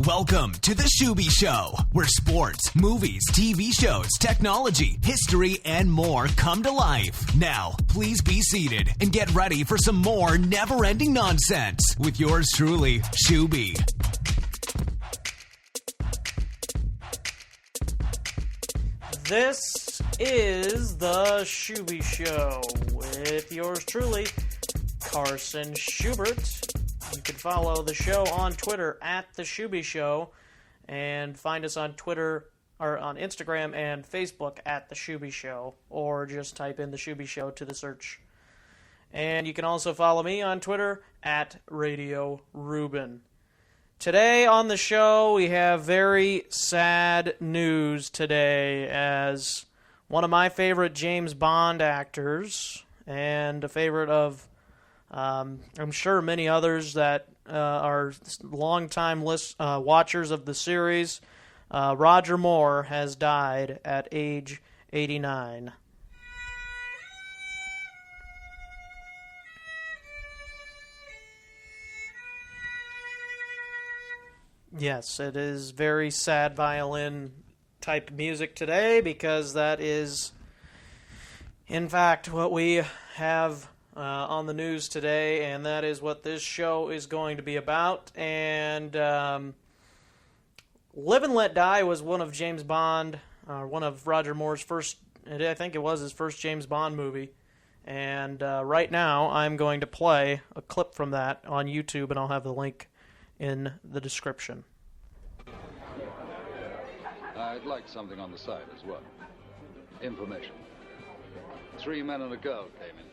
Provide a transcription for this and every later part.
Welcome to the Schuby Show, where sports, movies, TV shows, technology, history, and more come to life. Now, please be seated and get ready for some more never-ending nonsense with yours truly, Schuby. This is the Schuby Show with yours truly, Carson Schubert. You can follow the show on Twitter at The Schuby Show and find us on Twitter or on Instagram and Facebook at The Schuby Show, or just type in The Schuby Show to the search. And you can also follow me on Twitter at Radio Ruben. Today on the show we have very sad news today, as one of my favorite James Bond actors and a favorite of I'm sure many others that are longtime watchers of the series, Roger Moore has died at age 89. Yes, it is very sad violin type music today, because that is, in fact, what we have on the news today, and that is what this show is going to be about. And Live and Let Die was one of James Bond, one of Roger Moore's first, I think it was his first James Bond movie. And right now I'm going to play a clip from that on YouTube, and I'll have the link in the description. I'd like something on the side as well. Information. 3 men and a girl came in.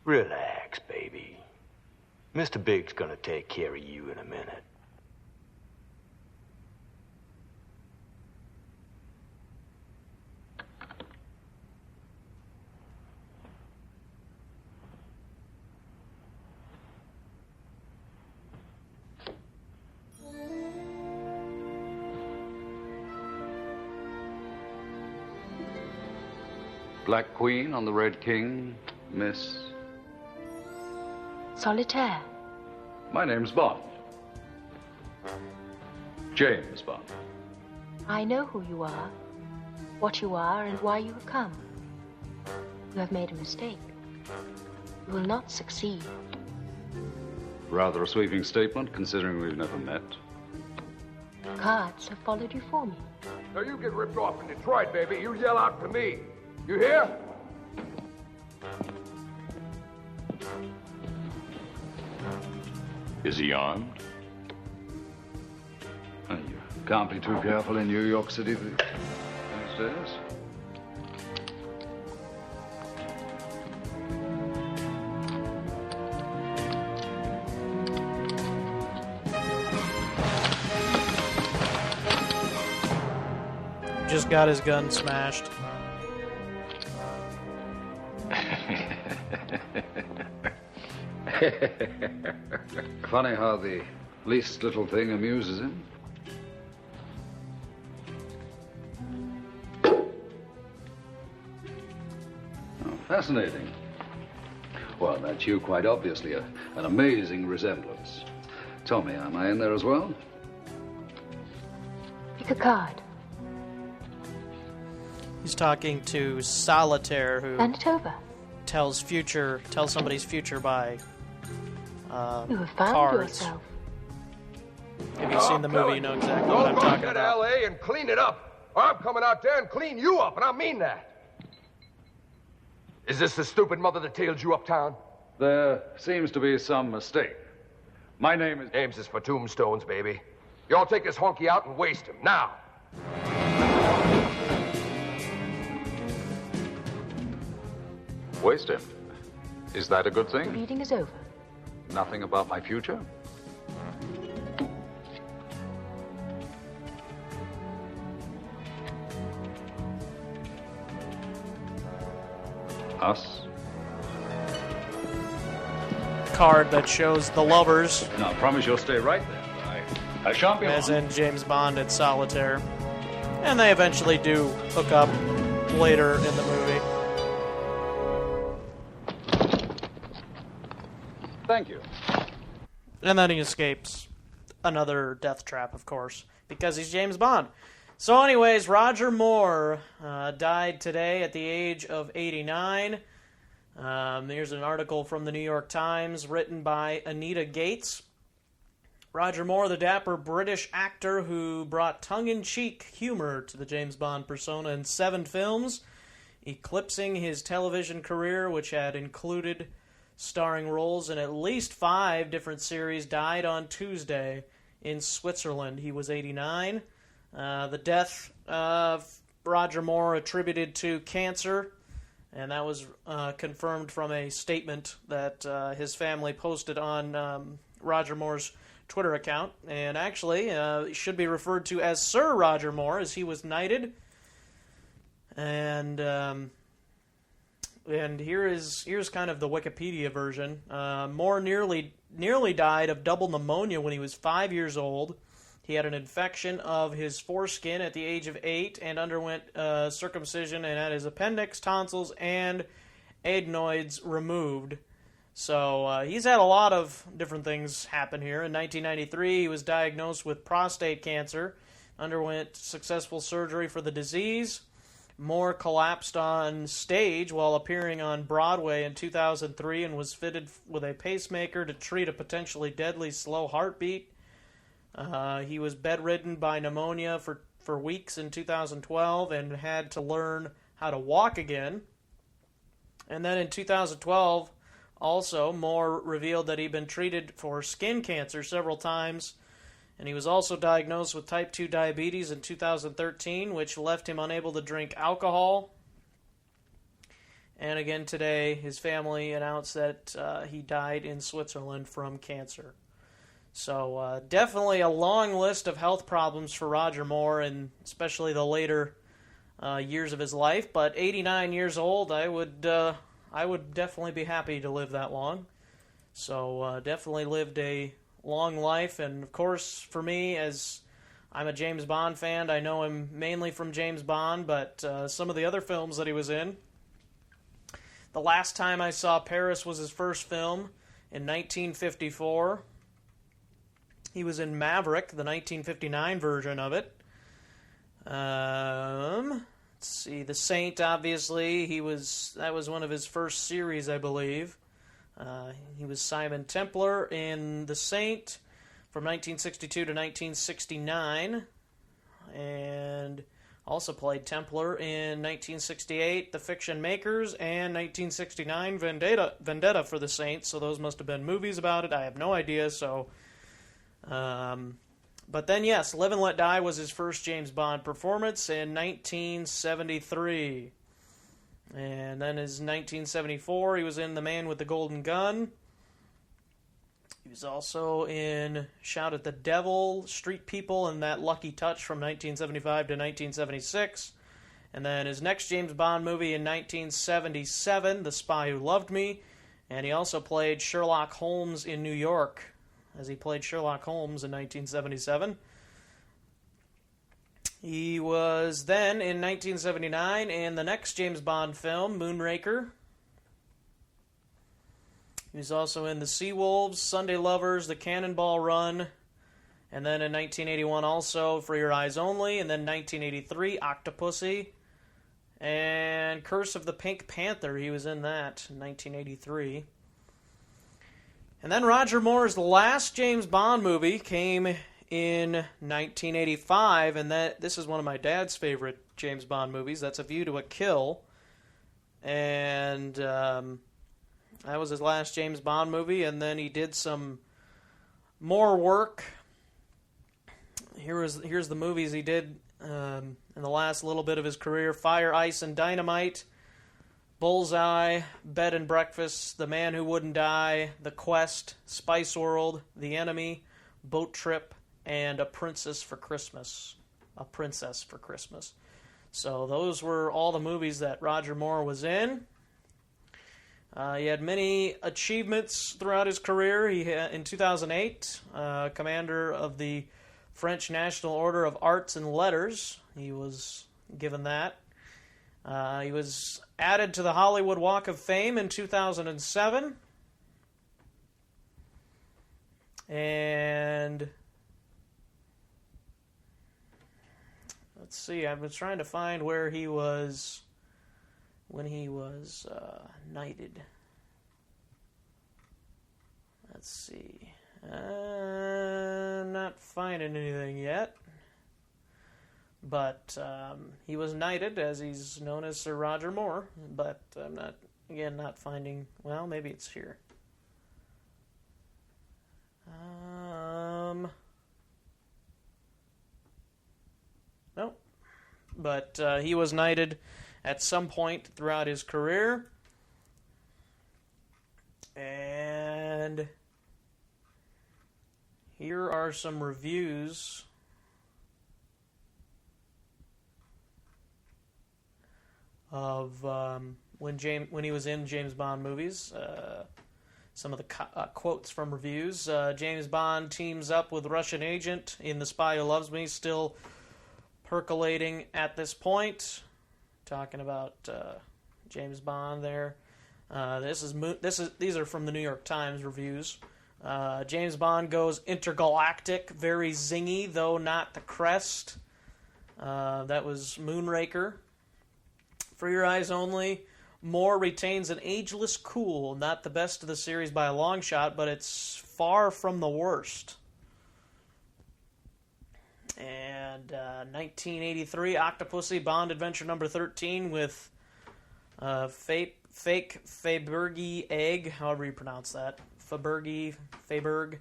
Relax, baby. Mr. Big's gonna take care of you in a minute. Black Queen on the Red King, Miss... Solitaire. My name's Bond. James Bond. I know who you are, what you are, and why you have come. You have made a mistake. You will not succeed. Rather a sweeping statement, considering we've never met. Cards have followed you for me. Now you get ripped off in Detroit, baby. You yell out for me. You hear? Is he armed? You can't be too careful in New York City these days. Just got his gun smashed. Funny how the least little thing amuses him. Oh, fascinating. Well, that's you, quite obviously. An amazing resemblance. Tell me, am I in there as well? Pick a card. He's talking to Solitaire, who Hand it over. tells somebody's future by You have found cards. yourself. If you've seen the movie, you know exactly what I'm talking Go to about. L.A. and clean it up, or I'm coming out there and clean you up, and I mean that. Is this the stupid mother that tailed you uptown? There seems to be some mistake. My name is... Names is for tombstones, baby. You all take this honky out and waste him, now. Waste him. Is that a good The thing? reading is over. Nothing about my future? Us? Card that shows the lovers, No, I promise you'll stay right there. I shan't be as long. in James Bond and Solitaire. And they eventually do hook up later in the movie. Thank you. And then he escapes. Another death trap, of course, because he's James Bond. So anyways, Roger Moore died today at the age of 89. Here's an article from the New York Times written by Anita Gates. Roger Moore, the dapper British actor who brought tongue-in-cheek humor to the James Bond persona in 7 films, eclipsing his television career, which had included starring roles in at least 5 different series, died on Tuesday in Switzerland. He was 89. The death of Roger Moore attributed to cancer, and that was confirmed from a statement that his family posted on Roger Moore's Twitter account. And actually, he should be referred to as Sir Roger Moore, as he was knighted. And here's kind of the Wikipedia version. Moore nearly died of double pneumonia when he was 5 years old. He had an infection of his foreskin at the age of 8 and underwent circumcision and had his appendix, tonsils, and adenoids removed. So he's had a lot of different things happen here. In 1993, he was diagnosed with prostate cancer, underwent successful surgery for the disease. Moore collapsed on stage while appearing on Broadway in 2003 and was fitted with a pacemaker to treat a potentially deadly slow heartbeat. He was bedridden by pneumonia for weeks in 2012 and had to learn how to walk again. And then in 2012, also, Moore revealed that he'd been treated for skin cancer several times, and he was also diagnosed with type 2 diabetes in 2013, which left him unable to drink alcohol. And again today, his family announced that he died in Switzerland from cancer. So definitely a long list of health problems for Roger Moore, and especially the later years of his life. But 89 years old, I would definitely be happy to live that long. So definitely lived a long life. And of course, for me, as I'm a James Bond fan, I know him mainly from James Bond, but some of the other films that he was in. The last time I saw Paris was his first film in 1954. He was in Maverick, the 1959 version of it. Let's see, The Saint, obviously. That was one of his first series, I believe. He was Simon Templar in The Saint from 1962 to 1969. And also played Templar in 1968, The Fiction Makers, and 1969, Vendetta for The Saint. So those must have been movies about it. I have no idea, so... But then, yes, Live and Let Die was his first James Bond performance in 1973. And then in 1974, he was in The Man with the Golden Gun. He was also in Shout at the Devil, Street People, and That Lucky Touch from 1975 to 1976. And then his next James Bond movie in 1977, The Spy Who Loved Me. And he also played Sherlock Holmes in New York, as he played Sherlock Holmes in 1977. He was then, in 1979, in the next James Bond film, Moonraker. He was also in The Seawolves, Sunday Lovers, The Cannonball Run, and then in 1981 also, For Your Eyes Only, and then 1983, Octopussy, and Curse of the Pink Panther. He was in that in 1983. And then Roger Moore's last James Bond movie came in 1985, and this is one of my dad's favorite James Bond movies. That's A View to a Kill. And that was his last James Bond movie, and then he did some more work. Here's the movies he did in the last little bit of his career: Fire, Ice, and Dynamite, Bullseye, Bed and Breakfast, The Man Who Wouldn't Die, The Quest, Spice World, The Enemy, Boat Trip, and A Princess for Christmas. So those were all the movies that Roger Moore was in. He had many achievements throughout his career. In 2008, commander of the French National Order of Arts and Letters. He was given that. He was added to the Hollywood Walk of Fame in 2007. And let's see, I've been trying to find where he was when he was knighted. Let's see. Not finding anything yet. But he was knighted, as he's known as Sir Roger Moore. But I'm not finding... Well, maybe it's here. Nope. But he was knighted at some point throughout his career. And here are some reviews of when he was in James Bond movies. Some of the quotes from reviews. James Bond teams up with Russian agent in The Spy Who Loves Me, still percolating at this point. Talking about James Bond there. These are from the New York Times reviews. James Bond goes intergalactic, very zingy, though not the crest. That was Moonraker. For Your Eyes Only, Moore retains an ageless cool, not the best of the series by a long shot, but it's far from the worst. And 1983, Octopussy, Bond Adventure number 13 with fake Feybergy egg, however you pronounce that. Feyberg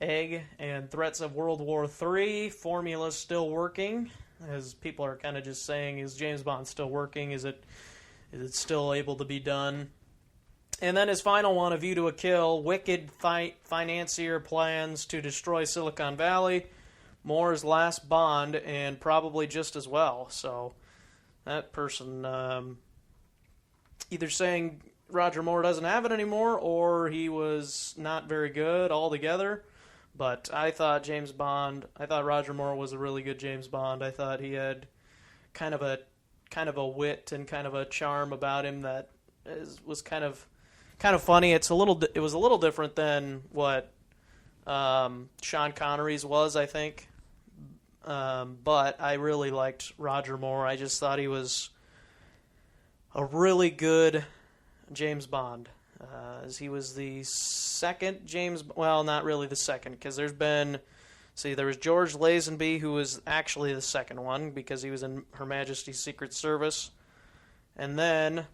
egg, and threats of World War III. Formula still working, as people are kind of just saying, is James Bond still working? Is it still able to be done? And then his final one, A View to a Kill. Wicked financier plans to destroy Silicon Valley. Moore's last Bond, and probably just as well. So that person either saying Roger Moore doesn't have it anymore, or he was not very good altogether. But I thought Roger Moore was a really good James Bond. I thought he had kind of a wit and kind of a charm about him that was kind of funny. It was a little different than what Sean Connery's was, I think. But I really liked Roger Moore. I just thought he was a really good James Bond. As he was the second well, not really the second, because there was George Lazenby, who was actually the second one, because he was in Her Majesty's Secret Service. And then,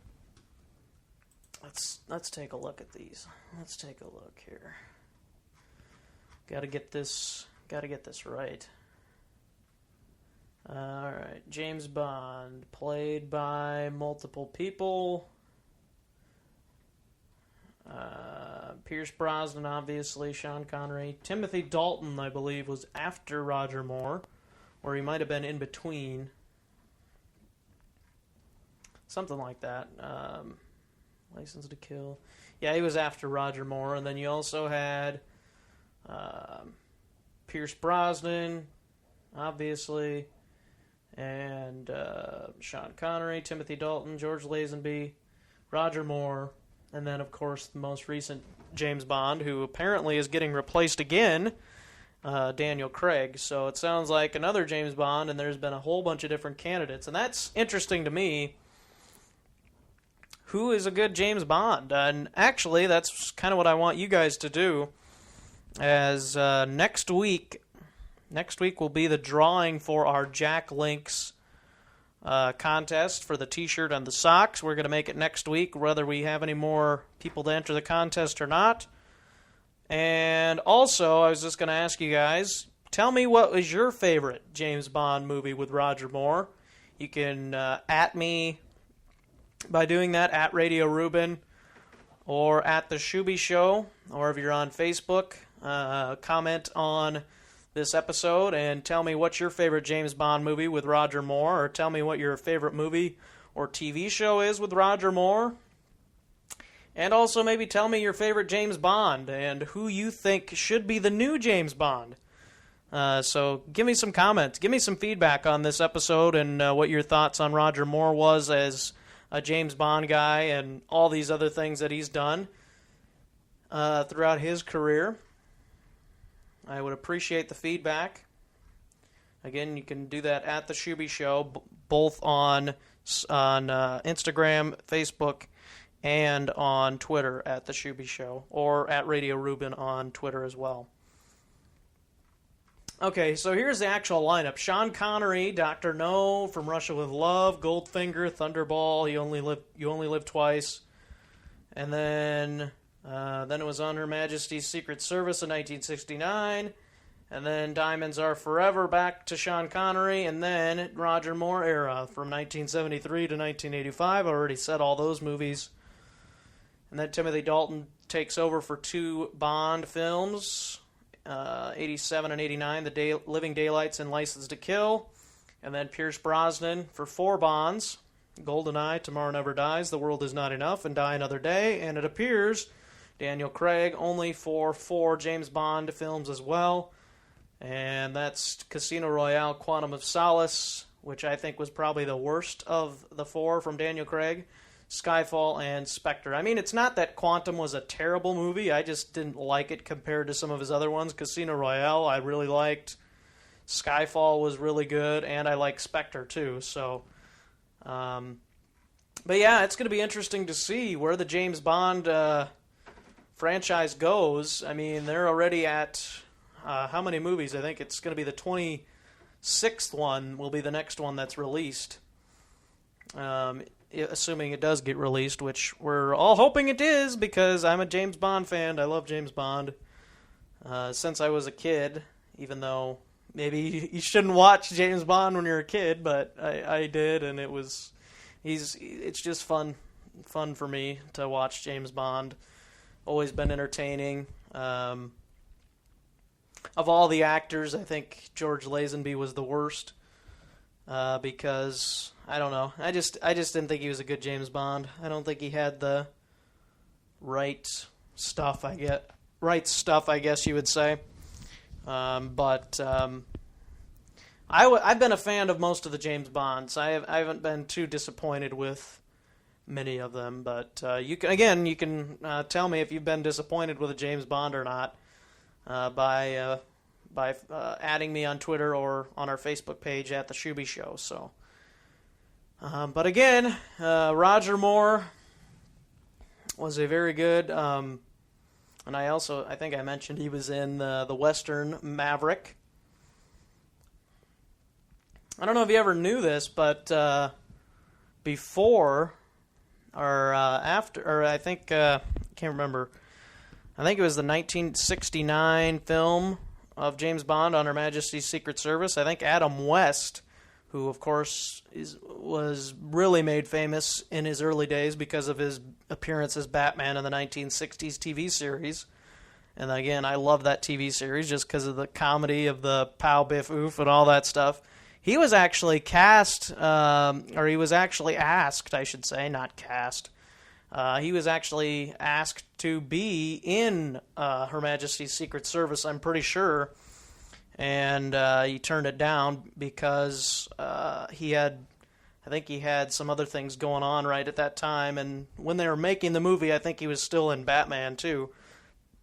let's take a look at these. Let's take a look here. Gotta get this right. Alright, James Bond, played by multiple people. Pierce Brosnan, obviously, Sean Connery. Timothy Dalton, I believe, was after Roger Moore, or he might have been in between. Something like that. License to Kill. Yeah, he was after Roger Moore, and then you also had Pierce Brosnan, obviously, and Sean Connery, Timothy Dalton, George Lazenby, Roger Moore, and then, of course, the most recent James Bond, who apparently is getting replaced again, Daniel Craig. So it sounds like another James Bond, and there's been a whole bunch of different candidates. And that's interesting to me. Who is a good James Bond? And actually, that's kind of what I want you guys to do. As next week will be the drawing for our Jack Links contest for the t-shirt and the socks. We're going to make it next week, whether we have any more people to enter the contest or not. And also, I was just going to ask you guys, tell me what was your favorite James Bond movie with Roger Moore. You can at me by doing that, at Radio Rubin, or at The Schuby Show, or if you're on Facebook, comment on this episode and tell me what's your favorite James Bond movie with Roger Moore, or tell me what your favorite movie or TV show is with Roger Moore. And also maybe tell me your favorite James Bond and who you think should be the new James Bond. So give me some comments. Give me some feedback on this episode and what your thoughts on Roger Moore was as a James Bond guy and all these other things that he's done throughout his career. I would appreciate the feedback. Again, you can do that at The Schuby Show, both on Instagram, Facebook, and on Twitter at The Schuby Show, or at Radio Rubin on Twitter as well. Okay, so here's the actual lineup. Sean Connery, Dr. No, From Russia with Love, Goldfinger, Thunderball, You Only Live Twice. And then it was On Her Majesty's Secret Service in 1969. And then Diamonds Are Forever, back to Sean Connery. And then Roger Moore era from 1973 to 1985. I already said all those movies. And then Timothy Dalton takes over for 2 Bond films. 87 and 89, Living Daylights and License to Kill. And then Pierce Brosnan for 4 Bonds. GoldenEye, Tomorrow Never Dies, The World Is Not Enough, and Die Another Day. And it appears Daniel Craig only for 4 James Bond films as well. And that's Casino Royale, Quantum of Solace, which I think was probably the worst of the 4 from Daniel Craig. Skyfall, and Spectre. I mean, it's not that Quantum was a terrible movie. I just didn't like it compared to some of his other ones. Casino Royale, I really liked. Skyfall was really good, and I like Spectre, too. So, but yeah, it's going to be interesting to see where the James Bond franchise goes. I mean, they're already at how many movies? I think it's going to be the 26th one will be the next one that's released. Assuming it does get released, which we're all hoping it is, because I'm a James Bond fan. I love James Bond since I was a kid, even though maybe you shouldn't watch James Bond when you're a kid, but I did, and it's just fun for me to watch James Bond. Always been entertaining. Of all the actors, I think George Lazenby was the worst. Because I don't know, I just didn't think he was a good James Bond. I don't think he had the right stuff. I guess you would say. But I've been a fan of most of the James Bonds. I haven't been too disappointed with many of them. But you can tell me if you've been disappointed with a James Bond or not by adding me on Twitter or on our Facebook page at The Schuby Show. So, but again, Roger Moore was a very good, and I think I mentioned he was in the Western Maverick. I don't know if you ever knew this, but before or after, or I think, can't remember, I think it was the 1969 film of James Bond, On Her Majesty's Secret Service. I think Adam West, who of course was really made famous in his early days because of his appearance as Batman in the 1960s TV series. And again, I love that TV series just because of the comedy of the pow, biff, oof, and all that stuff. He was actually asked, I should say, not cast. He was actually asked to be in Her Majesty's Secret Service, I'm pretty sure, and he turned it down because he had some other things going on right at that time, and when they were making the movie, I think he was still in Batman, too.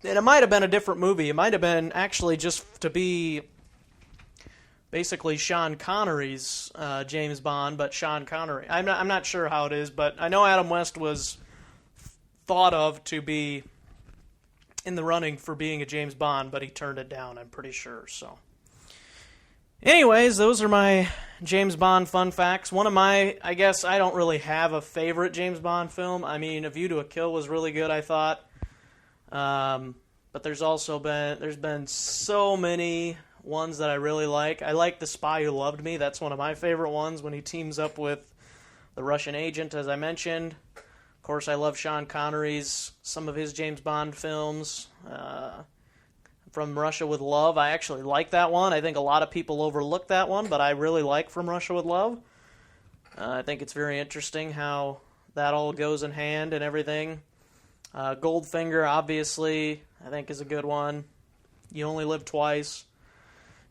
And it might have been a different movie. It might have been actually just to be basically Sean Connery's James Bond, but Sean Connery. I'm not sure how it is, but I know Adam West was thought of to be in the running for being a James Bond, but he turned it down, I'm pretty sure. So, anyways, those are my James Bond fun facts. One of my, I guess I don't really have a favorite James Bond film. I mean, A View to a Kill was really good, I thought. But there's been so many ones that I really like. I like The Spy Who Loved Me. That's one of my favorite ones when he teams up with the Russian agent, as I mentioned. Of course, I love Sean Connery's, some of his James Bond films. From Russia with Love, I actually like that one. I think a lot of people overlook that one, but I really like From Russia with Love. I think it's very interesting how that all goes in hand and everything. Goldfinger, obviously, I think is a good one. You Only Live Twice.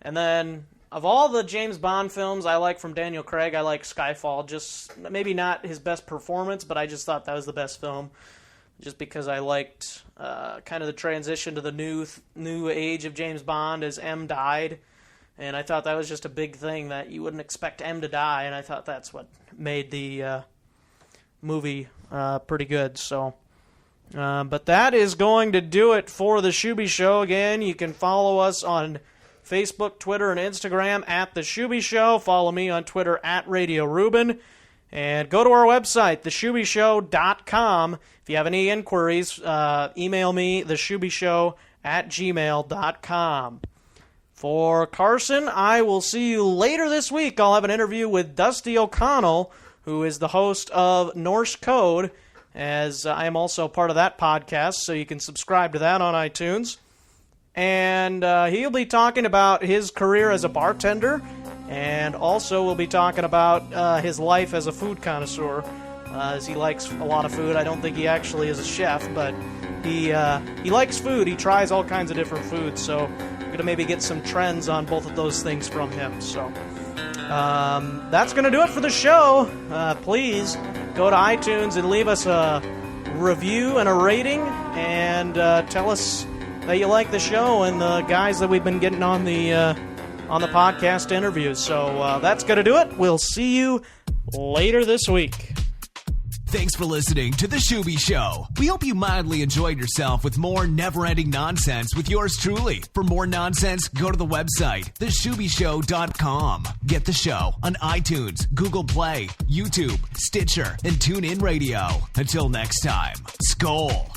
And then, of all the James Bond films I like from Daniel Craig, I like Skyfall. Just maybe not his best performance, but I just thought that was the best film. just because I liked kind of the transition to the new age of James Bond as M died. And I thought that was just a big thing that you wouldn't expect M to die, and I thought that's what made the movie pretty good. So, but that is going to do it for the Schuby Show. Again, you can follow us on Facebook, Twitter, and Instagram at The Schuby Show. Follow me on Twitter at Radio Ruben. And go to our website, theschubyshow.com. If you have any inquiries, email me, theschubyshow@gmail.com. For Carson, I will see you later this week. I'll have an interview with Dusty O'Connell, who is the host of Norse Code, as I am also part of that podcast, so you can subscribe to that on iTunes. And he'll be talking about his career as a bartender, and also we'll be talking about his life as a food connoisseur, as he likes a lot of food. I don't think he actually is a chef, but he likes food. He tries all kinds of different foods, so we're going to maybe get some trends on both of those things from him. So that's going to do it for the show. Please go to iTunes and leave us a review and a rating, and tell us that you like the show and the guys that we've been getting on the podcast interviews. So that's going to do it. We'll see you later this week. Thanks for listening to The Schuby Show. We hope you mildly enjoyed yourself with more never-ending nonsense with yours truly. For more nonsense, go to the website, theschubyshow.com. Get the show on iTunes, Google Play, YouTube, Stitcher, and TuneIn Radio. Until next time, Skol.